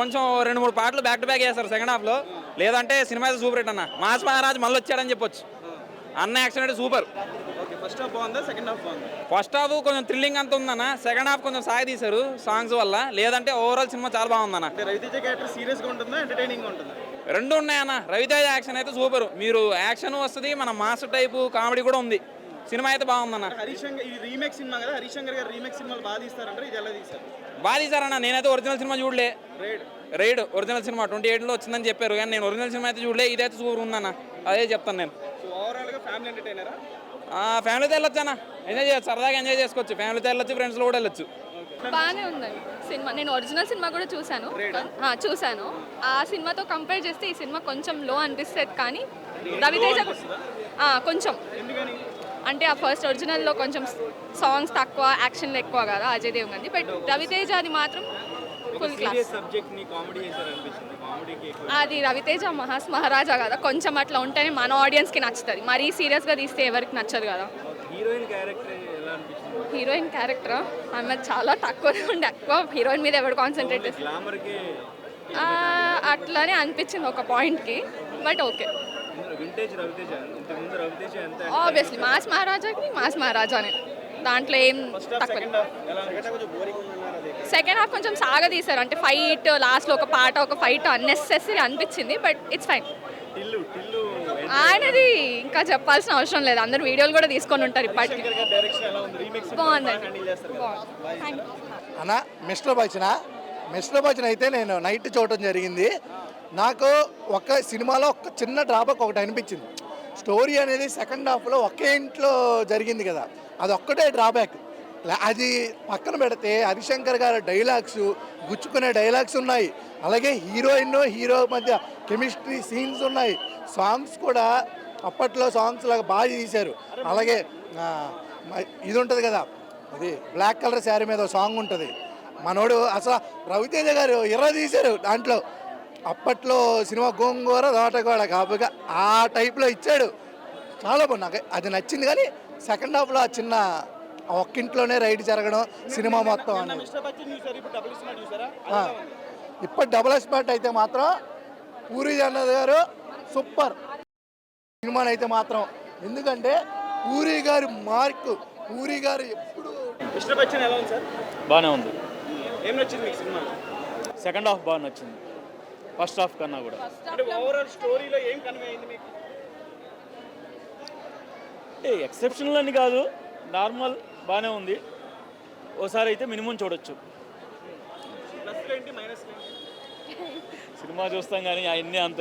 కొంచెం 2-3 పాటలు back to back చేస్తారు సెకండ్ హాఫ్లో. లేదంటే సినిమా అయితే సూపర్ హిట్ అన్న. మాస్ మహారాజ్ మళ్ళీ వచ్చాడని చెప్పొచ్చు. అన్న యాక్షన్ అంటే సూపర్. ఫస్ట్ హాఫ్ బాగుందా, సెకండ్ హాఫ్ బాగుందా? ఫస్ట్ హాఫ్ కొంచెం థ్రిల్లింగ్ అంత ఉందన్న. సెకండ్ హాఫ్ కొంచెం సాగి తీశారు సాంగ్స్ వల్ల. లేదంటే ఓవరాల్ సినిమా చాలా బాగుందన్న. రవితేజ క్యారెక్టర్ సీరియస్గా ఉంటుందా, ఎంటర్టైనింగ్ ఉంటుందా? రెండు ఉన్నాయన్న. రవితేజ యాక్షన్ అయితే సూపర్. మీరు యాక్షన్ వస్తుంది, మన మాస్ టైపు కామెడీ కూడా ఉంది. సినిమా అయితే బాగుందన్న. హరీష్ శంకర్ ఇది రీమేక్ సినిమా కదా, హరీష్ శంకర్ గారు రీమేక్ సినిమాలు బాగా తీస్తారంటారు, ఇది ఎలా తీస్తారు? బాగా తీశారన్న. నేనైతే ఒరిజినల్ సినిమా చూడలే. రైడ్ రైడ్ ఒరిజినల్ సినిమా 28లో వచ్చిందని చెప్పారు, కానీ నేను ఒరిజినల్ సినిమా అయితే చూడలే. ఇదైతే సూపర్ ఉందన్న, అదే చెప్తాను నేను. సో ఓవరాల్గా ఫ్యామిలీ ఎంటర్టైనరా? ఫ్యామిలీతో వెళ్ళొచ్చు అన్న. ఎంజాయ్ చేయొచ్చు, సరదాగా ఎంజాయ్ చేసుకోవచ్చు. ఫ్యామిలీతో వెళ్ళొచ్చు, ఫ్రెండ్స్లో కూడా వెళ్ళొచ్చు. బాగానే ఉందండి సినిమా. నేను ఒరిజినల్ సినిమా కూడా చూశాను. ఆ సినిమాతో కంపేర్ చేస్తే ఈ సినిమా కొంచెం లో అనిపిస్తుంది, కానీ రవితేజ కొంచెం అంటే ఆ ఫస్ట్ ఒరిజినల్లో కొంచెం సాంగ్స్ తక్కువ, యాక్షన్లు ఎక్కువ కదా అజయ్ దేవగన్. బట్ రవితేజ అది మాత్రం ఫుల్ క్లాస్. అది రవితేజ మహాస్ మహారాజా కదా, కొంచెం అట్లా ఉంటేనే మన ఆడియన్స్కి నచ్చుతుంది. మరీ సీరియస్గా తీస్తే ఎవరికి నచ్చదు కదా. హీరోయిన్ క్యారెక్టర్ ఆమె చాలా తక్కువనే ఉండే. ఎక్కువ హీరోయిన్ మీద ఎవరు కాన్సన్ట్రేట్ చేస్తారు అట్లానే అనిపించింది ఒక పాయింట్కి. బట్ ఓకే, ఆబ్వియస్లీ మాస్ మహారాజానే, దాంట్లో ఏం తక్కువ. సెకండ్ హాఫ్ కొంచెం సాగదీశారు, అంటే ఫైట్ లాస్ట్లో ఒక పాట ఒక ఫైట్ అన్నెసెసరీ అనిపించింది. But it's fine. ఆయనది ఇంకా చెప్పాల్సిన అవసరం లేదు, అందరు వీడియోలు కూడా తీసుకొని ఉంటారు ఇప్పటికి. బాగుందండి. అన్న మిస్టర్ బచ్చన్ అయితే నేను నైట్ చూడటం జరిగింది. నాకు ఒక సినిమాలో ఒక చిన్న డ్రాబ్యాక్ ఒకటి అనిపించింది. స్టోరీ అనేది సెకండ్ హాఫ్లో ఒకే ఇంట్లో జరిగింది కదా, అది ఒక్కటే డ్రాబ్యాక్. అది పక్కన పెడితే హరిశంకర్ గారి డైలాగ్స్, గుచ్చుకునే డైలాగ్స్ ఉన్నాయి. అలాగే హీరో మధ్య కెమిస్ట్రీ సీన్స్ ఉన్నాయి. సాంగ్స్ కూడా అప్పట్లో సాంగ్స్ లాగా బాగా తీశారు. అలాగే ఇది ఉంటుంది కదా, అది బ్లాక్ కలర్ శారీ మీద సాంగ్ ఉంటుంది. మనోడు అసలు రవితేజ గారు తీశారు దాంట్లో. అప్పట్లో సినిమా గోంగూర తోటగూడ కాపుగా ఆ టైప్లో ఇచ్చాడు. చాలా బాగుంది, నాకు అది నచ్చింది. కానీ సెకండ్ హాఫ్లో ఆ చిన్న ఒక్కింట్లోనే రైడ్ జరగడం సినిమా మొత్తం అని. ఇప్పుడు డబుల్ స్పాట్ అయితే మాత్రం పూరి జగన్నాథ్ గారు సూపర్ సినిమాని అయితే మాత్రం. ఎందుకంటే పూరి గారి మార్కు, పూరి గారు ఎప్పుడు. మిస్టర్ బచ్చన్ ఎలా ఉంది సార్? బాగానే ఉంది. ఏం నచ్చింది మీకు సినిమా? సెకండ్ హాఫ్ బాగా నచ్చింది, ఫస్ట్ హాఫ్ కన్నా కూడా. అంటే ఓవరాల్ స్టోరీలో ఏం కన్వే అయింది మీకు? ఎక్సెప్షనల్ అని కాదు, నార్మల్ బాగానే ఉంది. ఓసారి అయితే మినిమం చూడొచ్చు. ప్లస్లు ఏంటి, మైనస్లు ఏంటి? సినిమా చూస్తాం కానీ అవన్నీ అంత.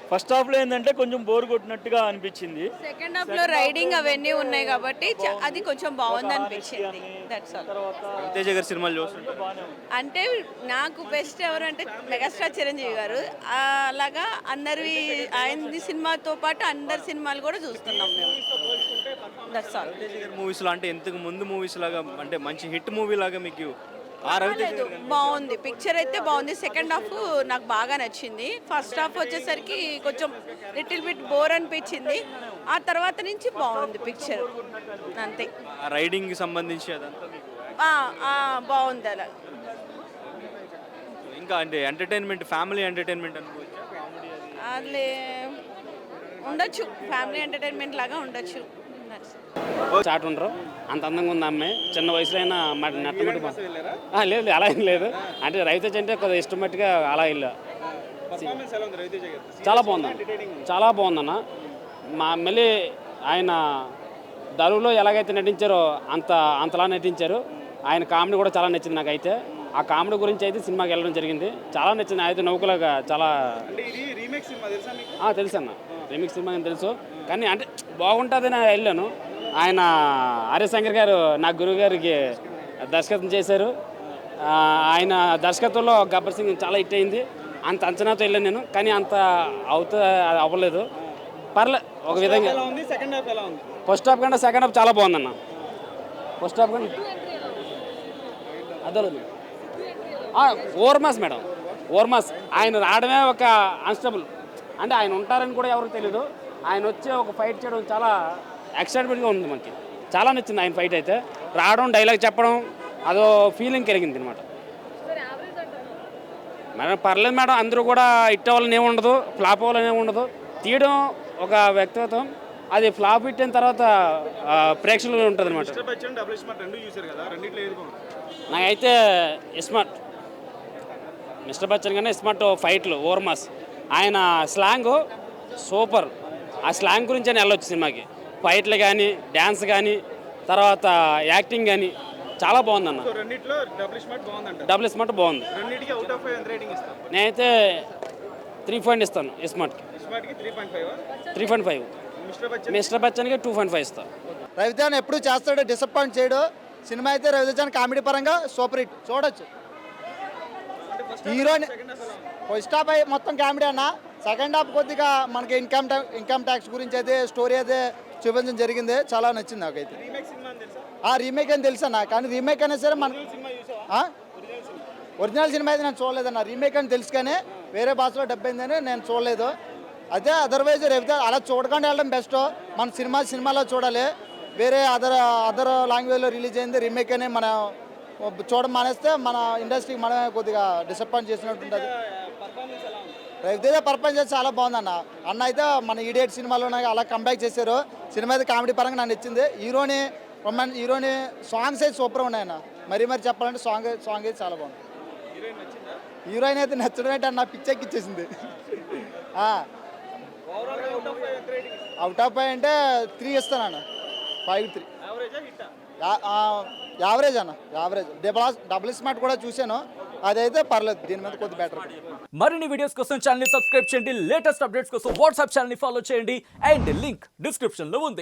ఫస్ట్ హాఫ్లో ఏంటంటే కొంచెం బోర్ కొట్టినట్టుగా అనిపించింది. సెకండ్ హాఫ్లో రైడింగ్ అవన్నీ ఉన్నాయి కాబట్టి అది కొంచెం బాగుంది అనిపించింది. That's all. రవితేజ గారి సినిమాలు చూస్తుంటే అంటే నాకు బెస్ట్ ఎవరు అంటే మెగాస్టార్ చిరంజీవి గారు. అలాగా అందరి ఆయన సినిమాతో పాటు అందరి సినిమాలు కూడా చూస్తున్నాం మేము. That's all. రవితేజ గారి మూవీస్లో అంటే ఇంతకు ముందు మూవీస్ లాగా అంటే మంచి హిట్ మూవీ లాగా మీకు బాగుంది. పిక్చర్ అయితే బాగుంది. సెకండ్ హాఫ్ నాకు బాగా నచ్చింది. ఫస్ట్ హాఫ్ వచ్చేసరికి కొంచెం లిటిల్ బిట్ బోర్ అనిపించింది. ఆ తర్వాత నుంచి బాగుంది పిక్చర్, అంతే. రైడింగ్ సంబంధించి అదంతా బాగుంది. అలా ఇంకా అంటే ఎంటర్టైన్మెంట్, ఫ్యామిలీ ఎంటర్టైన్మెంట్ అనుకోవచ్చు. అట్లే ఉండొచ్చు, ఫ్యామిలీ ఎంటర్టైన్మెంట్ లాగా ఉండొచ్చు. చాటు ఉండరు, అంత అందంగా ఉంది అమ్మాయి. చిన్న వయసులో అయినా నట్టమట్టి లేదు, అలా ఏం లేదు. అంటే రవితేజ అంటే కొద్దిగా ఇష్టం మట్టుగా అలా ఇల్లు. చాలా బాగుందన్న. మళ్ళీ ఆయన దరువులో ఎలాగైతే నటించారో అంతలా నటించారు. ఆయన కామెడీ కూడా చాలా నచ్చింది నాకైతే. ఆ కామెడీ గురించి అయితే సినిమాకి వెళ్ళడం జరిగింది, చాలా నచ్చింది. అయితే నౌకలాగా చాలా తెలుసు అన్న. రీమిక్స్ సినిమా తెలుసు, కానీ అంటే బాగుంటుందని వెళ్ళాను. ఆయన హరిశంకర్ గారు నా గురువు గారికి దర్శకత్వం చేశారు. ఆయన దర్శకత్వంలో గబ్బర్ సింగ్ చాలా హిట్ అయింది. అంత అంచనాతో వెళ్ళాను నేను, కానీ అంత అవ్వలేదు. పర్లేదు ఒక విధంగా. ఫస్ట్ హాఫ్ కంటే సెకండ్ హాఫ్ చాలా బాగుందన్న. ఫస్ట్ హాఫ్ కంటే అదే ఓవర్మాస్ మేడం, ఓవర్మాస్. ఆయన రావడమే ఒక అన్స్టబుల్, అంటే ఆయన ఉంటారని కూడా ఎవరికి తెలియదు. ఆయన వచ్చి ఒక ఫైట్ చేయడం చాలా ఎక్సైట్మెంట్గా ఉంది. మనకి చాలా నచ్చింది ఆయన ఫైట్ అయితే. రావడం, డైలాగ్ చెప్పడం, అదో ఫీలింగ్ కలిగింది అనమాట. మేడం పర్లేదు మేడం, అందరూ కూడా హిట్ అవ్వాలని ఏమి ఉండదు, ఫ్లాప్ అవ్వాలని ఏమి ఉండదు. తీయడం ఒక వ్యక్తిత్వం, అది ఫ్లాప్ హిట్ అయిన తర్వాత ప్రేక్షకులు ఉంటుంది అనమాట. మిస్టర్ బచ్చన్ డబుల్ స్మార్ట్ రెండు చూశారు కదా, రెండిట్లో ఏది బాగుంది? నాకైతే స్మార్ట్, మిస్టర్ బచ్చన్ కానీ స్మార్ట్ ఫైట్లు ఓవర్మాస్, ఆయన స్లాంగ్ సూపర్. ఆ స్లాంగ్ గురించి అని వెళ్ళొచ్చు సినిమాకి. ఫైట్లు కానీ, డ్యాన్స్ కానీ, తర్వాత యాక్టింగ్ కానీ చాలా బాగుందన్న. సో రెండిట్లో డబుల్ స్మార్ట్ బాగుందంట. డబుల్ స్మార్ట్ బాగుంది. రెండింటికి అవుట్ ఆఫ్ 5 ఎంత రేటింగ్ ఇస్తాం? నేనైతే 3 ఇస్తాను స్మార్ట్కి. స్మార్ట్కి 3.5. 3.5. మిస్టర్ బచ్చన్కి 2.5 ఇస్తాను. రవితేజ ఎప్పుడు చేస్తాడు, డిసప్పాయింట్ చేయడు. సినిమా అయితే రవితేజ కామెడీ పరంగా సూపర్ హిట్, చూడొచ్చు. హీరోని ఫస్ట్ హాఫ్ అయి మొత్తం కామెడీ అన్న, సెకండ్ హాఫ్ కొద్దిగా మనకి ఇన్కమ్ ట్యాక్స్ గురించి అయితే స్టోరీ అయితే చూపించడం జరిగింది, చాలా నచ్చింది నాకైతే. రీమేక్ అని తెలుసు అన్న, కానీ రీమేక్ అయినా సరే మన ఒరిజినల్ సినిమా అయితే నేను చూడలేదన్న. రీమేక్ అని తెలుసు కానీ వేరే భాషలో డబ్ అయిందని నేను చూడలేదు. అదే అదర్వైజ్ రవితేజ అలా చూడకుండా వెళ్ళడం బెస్ట్. మన సినిమాలో చూడాలి. వేరే అదర్ లాంగ్వేజ్లో రిలీజ్ అయింది రీమేక్ అని మనం చూడడం మానేస్తే మన ఇండస్ట్రీకి మనమే కొద్దిగా డిసప్పాయింట్ చేసినట్టు ఉంటుంది. రవితేజ పర్ఫార్మెన్స్ చాలా బాగుందన్న. అన్న అయితే మన ఈడియట్ సినిమాలో అలా కంబ్యాక్ చేశారు. సినిమా అయితే కామెడీ పరంగా నాకు నచ్చింది. హీరోని సాంగ్స్ అయితే సూపర్ ఉన్నాయన్న. మరీ చెప్పాలంటే సాంగ్ అయితే చాలా బాగుంది. హీరోయిన్ అయితే నచ్చడం అంటే అన్న పిచ్చెక్కిచ్చేసింది. అవుట్ ఆఫ్ 5 అంటే 3 ఇస్తానన్న. 5-3 యావరేజ్ అన్న, యావరేజ్. డబుల్ స్మార్ట్ కూడా చూశాను, అదైతే పర్లేదు, దీని మీద కొద్ది బెటర్. మరిన్ని వీడియోస్ కోసం ఛానల్ ని సబ్స్క్రైబ్ చేయండి, లేటెస్ట్ అప్డేట్స్ కోసం వాట్సాప్ ఛానల్ ని ఫాలో చేయండి, అండ్ లింక్ డిస్క్రిప్షన్ లో ఉంది.